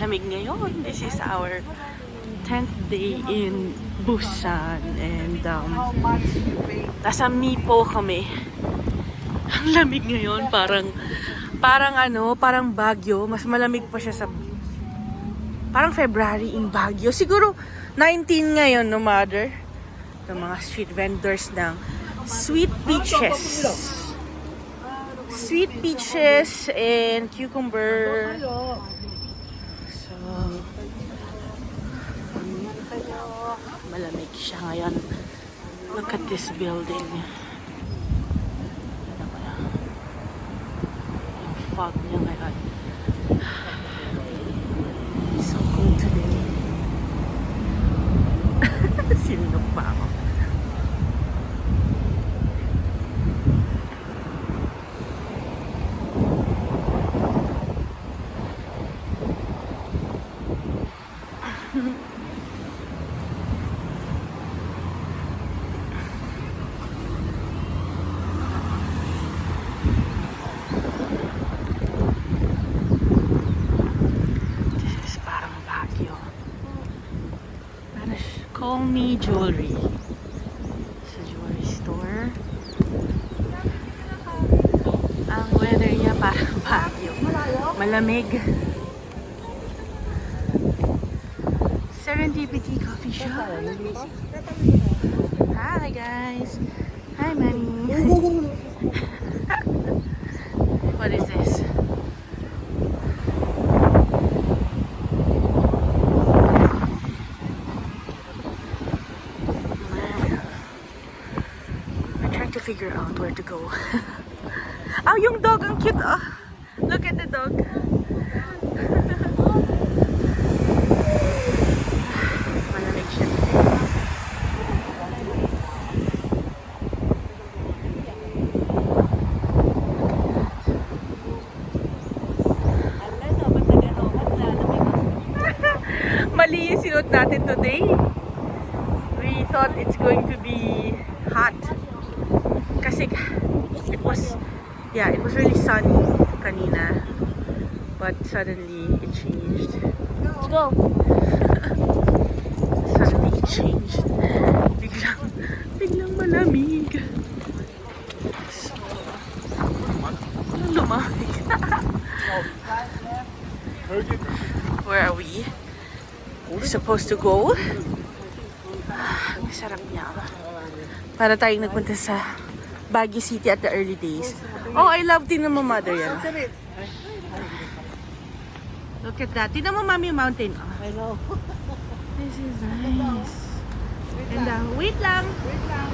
Lamig ngayon. This is our 10th day in Busan and nasa Mipo kami. Ang lamig ngayon, parang Baguio. Mas malamig pa siya sa parang February in Baguio. Siguro 19 ngayon, no mother? Ito mga street vendors ng sweet peaches. Sweet peaches and cucumber. So, malamig siya ngayon. Look at this building. Ano ba yan? Yung fog niya ngayon. So cool today. Sinunok pa ako. Call Me Jewelry. Sa jewelry store. Ang weather niya parang Baguio. Malamig. Serendipity Coffee Shop. Hi guys. Hi Manny. What is this? To figure out where to go. Oh, yung dog, ang cute, oh. Look at the dog. Malamig siya. Mali yung sinuot natin today. We thought it's going to be hot. Kasi it was really sunny kanina, but suddenly it changed. Let's go. Suddenly it changed. Biglang malamig. So, lumamig. Where are we? We're supposed to go. Masarap niya. Para tayong nagpunta sa Baguio City at the early days. Oh, I love tingnan mo mother yan. Look at that. Tingnan mo mami yung mountain. Oh. I know. This is nice. And wait lang. Wait lang.